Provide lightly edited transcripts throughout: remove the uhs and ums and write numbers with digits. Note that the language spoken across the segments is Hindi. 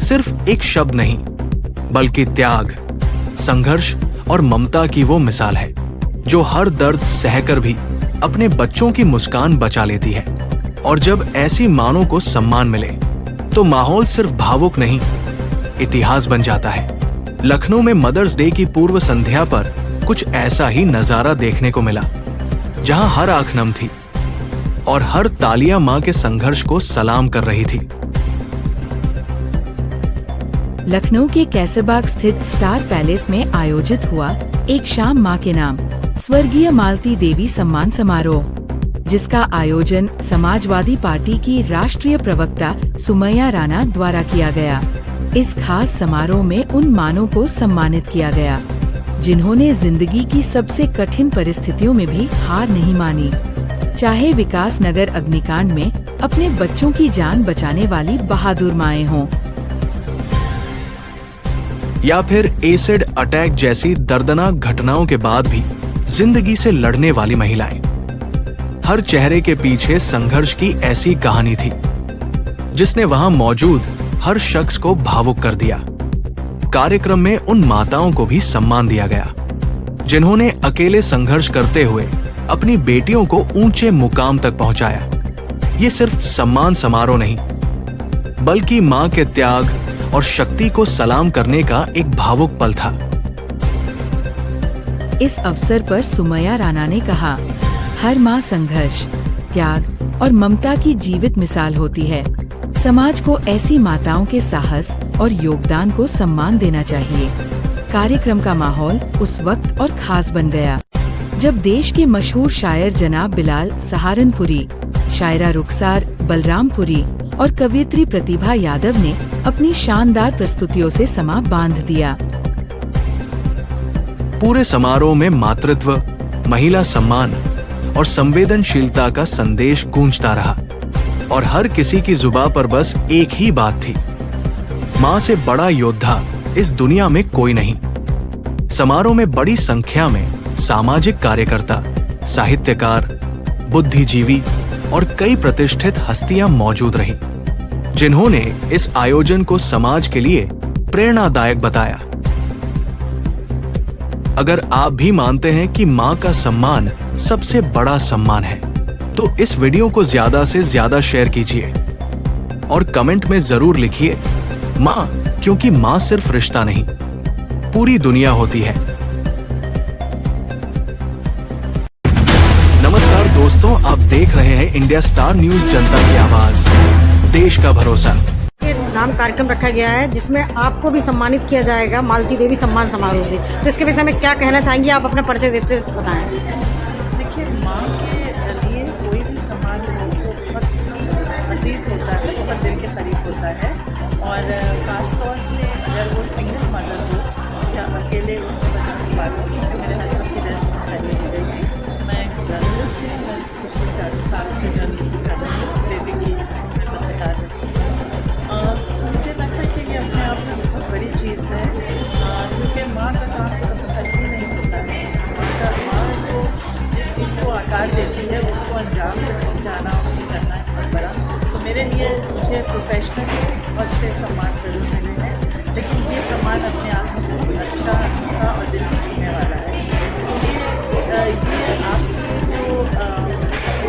सिर्फ एक शब्द नहीं, बल्कि त्याग, संघर्ष और ममता की वो मिसाल है जो हर दर्द सहकर भी अपने बच्चों की मुस्कान बचा लेती है। और जब ऐसी माँओं को सम्मान मिले तो माहौल सिर्फ भावुक नहीं, इतिहास बन जाता है। लखनऊ में मदर्स डे की पूर्व संध्या पर कुछ ऐसा ही नजारा देखने को मिला, जहां हर आंख नम थी और हर तालियां मां के संघर्ष को सलाम कर रही थी। लखनऊ के कैसरबाग स्थित स्टार पैलेस में आयोजित हुआ एक शाम मां के नाम स्वर्गीय मालती देवी सम्मान समारोह, जिसका आयोजन समाजवादी पार्टी की राष्ट्रीय प्रवक्ता सुमैया राणा द्वारा किया गया। इस खास समारोह में उन मानों को सम्मानित किया गया जिन्होंने जिंदगी की सबसे कठिन परिस्थितियों में भी हार नहीं मानी, चाहे विकास नगर अग्निकांड में अपने बच्चों की जान बचाने वाली बहादुर माएं हों, या फिर एसिड अटैक जैसी दर्दनाक घटनाओं के बाद भी जिंदगी से लड़ने वाली महिलाएं। हर चेहरे के पीछे संघर्ष की ऐसी कहानी थी जिसने वहां मौजूद हर शख्स को भावुक कर दिया। कार्यक्रम में उन माताओं को भी सम्मान दिया गया जिन्होंने अकेले संघर्ष करते हुए अपनी बेटियों को ऊंचे मुकाम तक पहुंचाया। ये सिर्फ सम्मान समारोह नहीं, बल्कि मां के त्याग और शक्ति को सलाम करने का एक भावुक पल था। इस अवसर पर सुमैया राणा ने कहा, हर मां संघर्ष, त्याग और ममता की जीवित मिसाल होती है। समाज को ऐसी माताओं के साहस और योगदान को सम्मान देना चाहिए। कार्यक्रम का माहौल उस वक्त और खास बन गया जब देश के मशहूर शायर जनाब बिलाल सहारनपुरी, शायरा रुखसार बलरामपुरी और कवयित्री प्रतिभा यादव ने अपनी शानदार प्रस्तुतियों से समा बांध दिया। पूरे समारोह में मातृत्व, महिला सम्मान और संवेदनशीलता का संदेश गूंजता रहा और हर किसी की जुबान पर बस एक ही बात थी, मां से बड़ा योद्धा इस दुनिया में कोई नहीं। समारोह में बड़ी संख्या में सामाजिक कार्यकर्ता, साहित्यकार, बुद्धिजीवी और कई प्रतिष्ठित हस्तियां मौजूद रहीं, जिन्होंने इस आयोजन को समाज के लिए प्रेरणादायक बताया। अगर आप भी मानते हैं कि मां का सम्मान सबसे बड़ा सम्मान है, तो इस वीडियो को ज्यादा से ज्यादा शेयर कीजिए और कमेंट में जरूर लिखिए मां, क्योंकि मां सिर्फ रिश्ता नहीं, पूरी दुनिया होती है। नमस्कार दोस्तों, आप देख रहे हैं इंडिया स्टार न्यूज, जनता की आवाज, देश का भरोसा। नाम कार्यक्रम रखा गया है जिसमें आपको भी सम्मानित किया जाएगा मालती देवी सम्मान समारोह से। तो इसके विषय में क्या कहना चाहेंगे, आप अपना परिचय देते बताएं। देखिए, माँ के लिए कोई भी सम्मान बहुत अजीज होता है, बहुत दिल के करीब होता है। और ख़ासतौर से अगर वो सिंगल मदर हो या अकेले उससे बचने वालों, मेरे हस्बैंड की डेथ पहले हो गई थी। मैं एक जर्नलिस्ट हूँ, मैं पिछले 40 साल से जर्नलिज्म कर रही हूँ, अंग्रेजी की पत्रकार रही हूँ। मुझे लगता है कि ये अपने आप में बहुत बड़ी चीज़ है, क्योंकि माँ का काम तो कभी खत्म ही नहीं होता है। माँ को जिस चीज़ को आकार देती है उसको अंजाम तक पहुँचाना, उसको करना है बहुत बड़ा। तो मेरे लिए मुझे प्रोफेशनल और से सम्मान जरूर मिले हैं, लेकिन ये सम्मान अपने आप में बहुत अच्छा और दिल को छूने वाला है। ये आपकी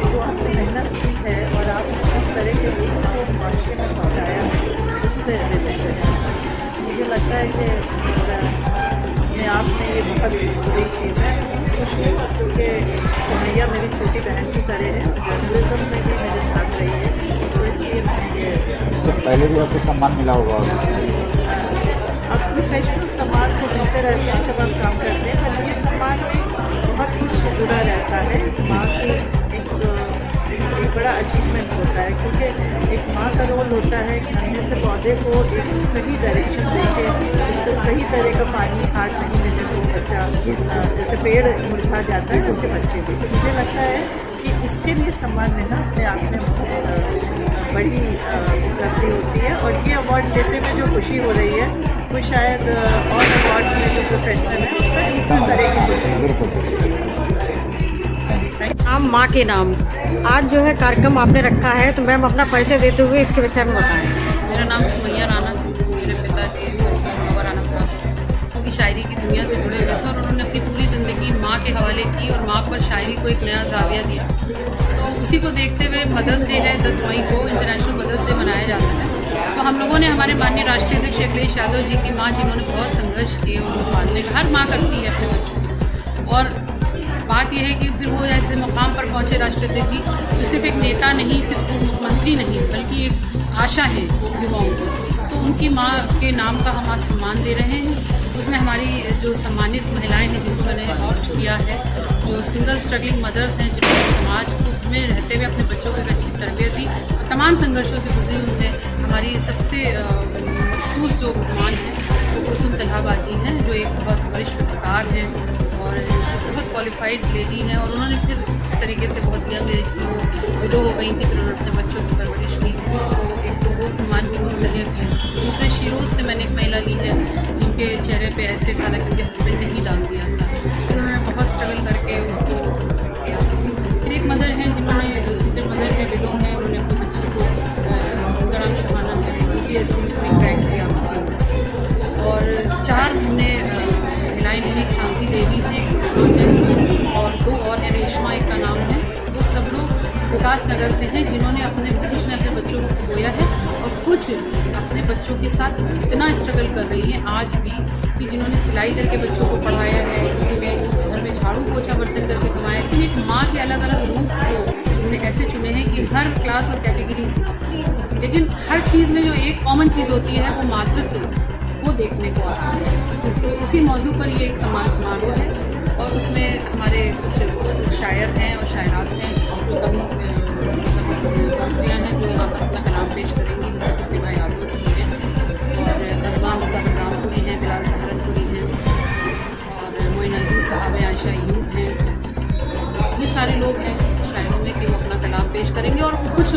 जो आपने मेहनत की है और आपने इस तरह के लोगों को माशरे में पहुँचाया है, उससे रिलेटेड है। मुझे लगता है कि अपने आप में ये बहुत बड़ी चीज़ है। क्योंकि सुमैया मेरी छोटी बहन की तरह है, जर्नलिज्म में भी मेरे साथ रही है, तो इसलिए मैं ये पहले भी आपको सम्मान मिला होगा। अब प्रोफेशनल सम्मान तो मिलते रहते हैं जब आप काम करते हैं, पर ये सम्मान में बहुत कुछ जुड़ा रहता है। माँ की एक बड़ा अचीवमेंट होता है, क्योंकि एक माँ का रोल होता है कि नन्हे से पौधे को एक सही डायरेक्शन देके उसको सही तरह का पानी खाद नहीं मिले तो बच्चा जैसे पेड़ मुरझा जाता है वैसे बच्चे भी। तो मुझे लगता है कि इसके लिए सम्मान लेना अपने आप में बहुत बड़ी उपलब्धि होती है। और ये अवार्ड लेते में जो खुशी हो रही है वो शायद और अवार्ड्स में जो प्रोफेशनल है उसमें दूसरे तरह की खुशी है। नाम माँ के नाम, आज जो है कार्यक्रम आपने रखा है, तो मैम अपना परिचय देते हुए इसके विषय में बताएं। मेरा नाम सुमैया राणा, हवाले की और माँ पर शायरी को एक नया जाविया दिया। तो उसी को देखते हुए मदर्स डे है 10 मई को, इंटरनेशनल मदर्स डे मनाया जाता है। तो हम लोगों ने हमारे माननीय राष्ट्रीय अध्यक्ष अखिलेश यादव जी की माँ, जिन्होंने बहुत संघर्ष किए उनको पालने में, हर माँ करती है अपने बच्चों को। और बात यह है कि फिर वो ऐसे मुकाम पर पहुँचे राष्ट्रीय अध्यक्ष जी, तो सिर्फ एक नेता नहीं, सिर्फ मुख्यमंत्री नहीं, बल्कि एक आशा है युवाओं की। तो उनकी माँ के नाम का हम आज सम्मान दे रहे हैं। उसमें हमारी जो सम्मानित महिलाएं हैं जिनको मैंने ऑप्ट किया है, जो सिंगल स्ट्रगलिंग मदर्स हैं, जिन्होंने समाज में रहते हुए अपने बच्चों को एक अच्छी तरबियत दी और तमाम संघर्षों से गुजरी हुई है। हमारी सबसे मखसूस जो मेहमान हैं वो कुलसुम तलहा बाजी हैं, जो एक बहुत वरिष्ठ पत्रकार हैं और बहुत क्वालिफाइड लेडी हैं। और उन्होंने फिर इस तरीके से बहुत यंग एज में वो विडो हो गई थी, फिर उन्होंने अपने बच्चों की परवरिश की। तो एक तो वो सम्मान भी मुस्तहक है। दूसरे शिरोज से मैंने एक महिला ली है जिनके चेहरे पे ऐसे था कि उनके हस्बैंड ने ही डाल दिया था, फिर उन्होंने बहुत स्ट्रगल करके उसको किया। फिर एक मदर हैं जिन्होंने सिंगल मदर है, विडो है, उन्होंने अपनी बच्ची को उनका नाम शहाना है, UPSC में क्रैक किया बच्ची। और 4 हमने महिलाएँ ली, एक शांति देवी है, और 2 और हैं, रेशमा एक का नाम है। वो सब लोग विकास नगर से हैं, जिन्होंने कुछ ने अपने बच्चों को खोया है और कुछ अपने बच्चों के साथ इतना स्ट्रगल कर रही हैं आज भी कि जिन्होंने सिलाई करके बच्चों को पढ़ाया है, किसी ने घर में झाड़ू पोछा बर्तन करके कमाया है। फिर एक माँ के अलग अलग रूप जो हमने ऐसे चुने हैं कि हर क्लास और कैटेगरीज, लेकिन हर चीज़ में जो एक कॉमन चीज़ होती है वो मातृत्व, वो देखने को आता है। तो उसी मौजू पर ये एक सम्मान समारोह है और उसमें हमारे कुछ शायर हैं और शायरात हैं, जो कभी कंपनियाँ हैं जो यहाँ पर अपना कलाम पेश करेंगी, जैसे प्रतिभा यादव जी हैं और अरबा मुज़फ़्फ़र रामपुरी हैं, बिलाल सहारनपुरी हैं और मोइन अली साहब हैं, आयशा अय्यूब हैं। ये सारे लोग हैं शायरों में कि वो अपना कलाम पेश करेंगे। और कुछ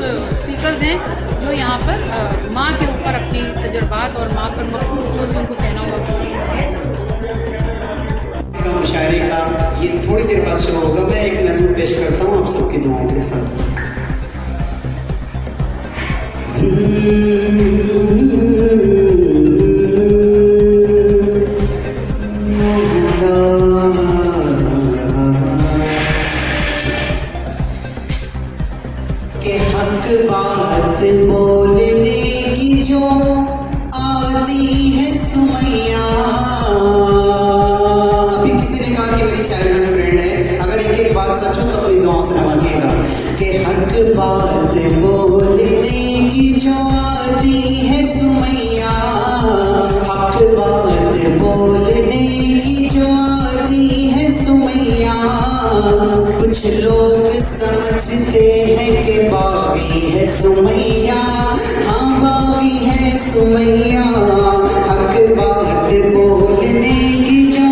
स्पीकर्स हैं जो यहाँ पर माँ के ऊपर अपनी तजुर्बात और माँ पर मखसूस जो भी उनको कहना होगा मुशायरे का ये थोड़ी देर बाद शुरू होगा। मैं एक नज़्म पेश करता हूँ आप सबकी दुआओं के साथ। के हक बात बोलने की जो आती है सुमैया, किसी ने कहा कि मेरी चाइल्डहुड फ्रेंड है, अगर एक बात सच हो तो अपनी दुआओं से नवाजिएगा। कि हक बात बोलने की जो आती है सुमैया, हक बात बोलने की जो आती है सुमैया, कुछ लोग समझते हैं कि बागी है सुमैया, हाँ बागी है सुमैया। हक बात बोलने की जो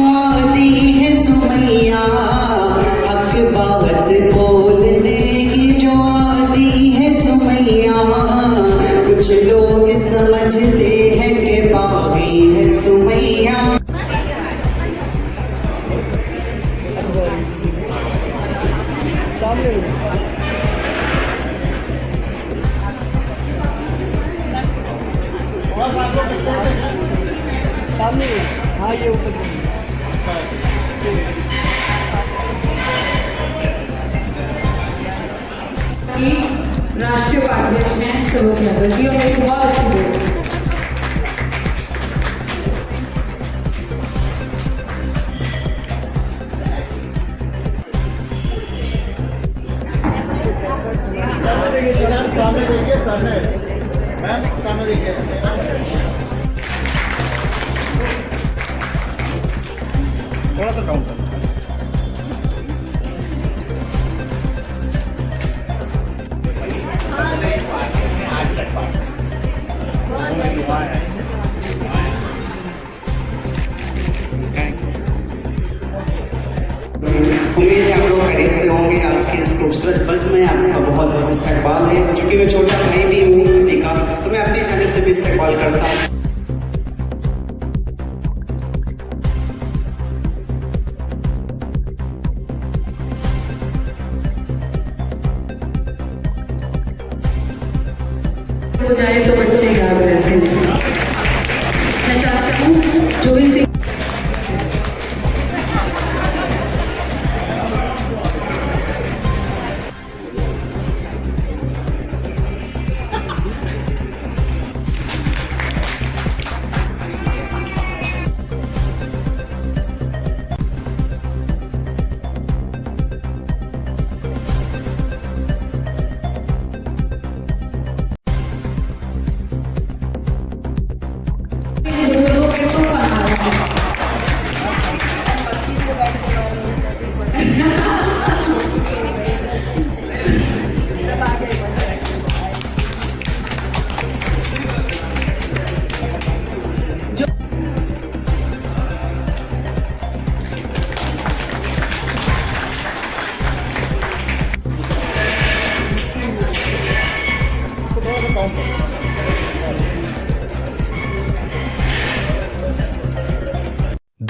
हक बात बोलने की जो आती है सुमैया, कुछ लोग समझते हैं कि बागी है सुमैया। सामने हाँ ये ऊपर राष्ट्रीय उपाध्यक्ष हैं सरोज यादव जी और मेरी बहुत अच्छी दोस्त हैं। सामने देखिए, सामने मैम, सामने देखिए। थोड़ा सा डाउन कर। उम्मीद है आप लोग खैरियत से होंगे। आज की इस खूबसूरत बस में आपका बहुत बहुत इस्तकबाल है। चूँकि मैं छोटा भाई भी हूँ दीका, तो मैं अपनी जानिब से भी इस्तकबाल करता हूँ। हो जाए तो बच्चे याद रहते हैं। मैं चाहती हूँ जो भी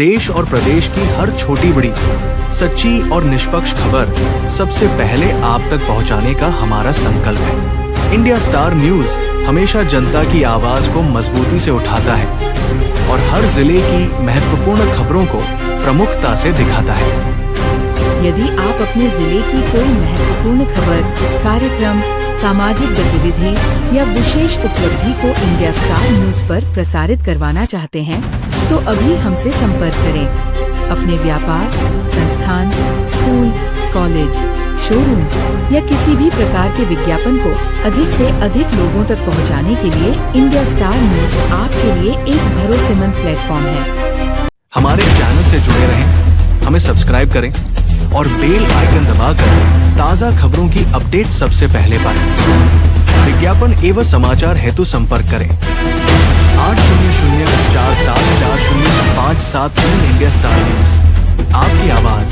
देश और प्रदेश की हर छोटी बड़ी सच्ची और निष्पक्ष खबर सबसे पहले आप तक पहुंचाने का हमारा संकल्प है। इंडिया स्टार न्यूज हमेशा जनता की आवाज को मजबूती से उठाता है और हर जिले की महत्वपूर्ण खबरों को प्रमुखता से दिखाता है। यदि आप अपने जिले की कोई महत्वपूर्ण खबर, कार्यक्रम, सामाजिक गतिविधि या विशेष उपलब्धि को इंडिया स्टार न्यूज पर प्रसारित करवाना चाहते हैं तो अभी हमसे संपर्क करें। अपने व्यापार, संस्थान, स्कूल, कॉलेज, शोरूम या किसी भी प्रकार के विज्ञापन को अधिक से अधिक लोगों तक पहुंचाने के लिए इंडिया स्टार न्यूज आपके लिए एक भरोसेमंद प्लेटफॉर्म है। हमारे चैनल से जुड़े रहें, हमें सब्सक्राइब करें और बेल आइकन दबाकर ताज़ा खबरों की अपडेट सबसे पहले पाएं। विज्ञापन एवं समाचार हेतु संपर्क करें 800474057 इंडिया स्टार न्यूज, आपकी आवाज